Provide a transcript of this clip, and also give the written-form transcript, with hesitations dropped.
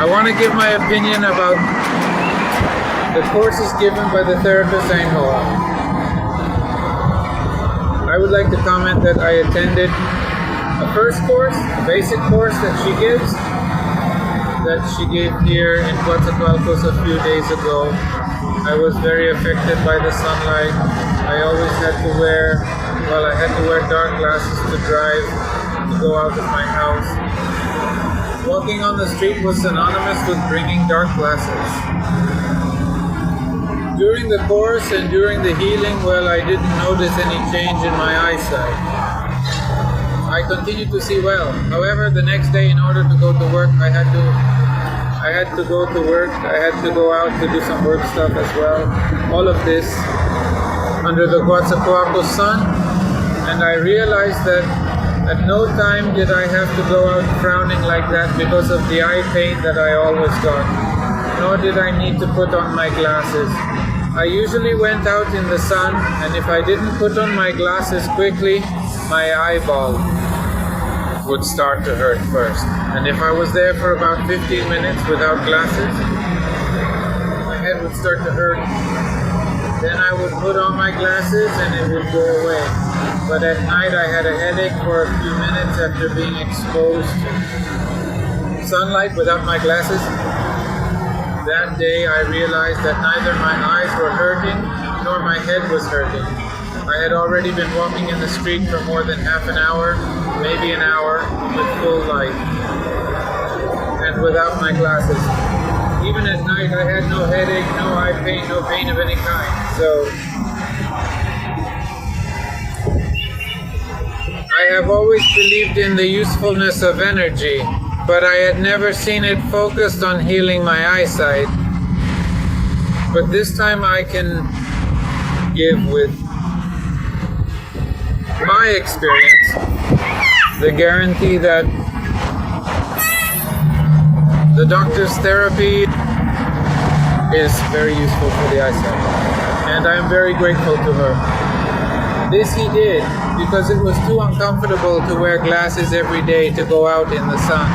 I want to give my opinion about the courses given by the therapist Ainhoa. I would like to comment that I attended a first course, a basic course that she gives, that she gave here in Coatzacoalcos a few days ago. I was very affected by the sunlight. I always had to wear dark glasses to drive, to go out of my house. Walking on the street was synonymous with bringing dark glasses. During the course and during the healing, I didn't notice any change in my eyesight. I continued to see well. However, the next day, in order to go to work, I had to go to work. I had to go out to do some work stuff as well. All of this under the Coatzacoalcos sun, and I realized that at no time did I have to go out frowning like that because of the eye pain that I always got. Nor did I need to put on my glasses. I usually went out in the sun, and if I didn't put on my glasses quickly, my eyeball would start to hurt first. And if I was there for about 15 minutes without glasses, my head would start to hurt. Then I would put on my glasses and it would go away. But at night I had a headache for a few minutes after being exposed to sunlight without my glasses. That day I realized that neither my eyes were hurting nor my head was hurting. I had already been walking in the street for more than half an hour, maybe an hour, with full light and without my glasses. Even at night I had no headache, no eye pain, no pain of any kind. So I have always believed in the usefulness of energy, but I had never seen it focused on healing my eyesight. But this time I can give with my experience the guarantee that the doctor's therapy is very useful for the eyesight, and I am very grateful to her. This he did because it was too uncomfortable to wear glasses every day to go out in the sun.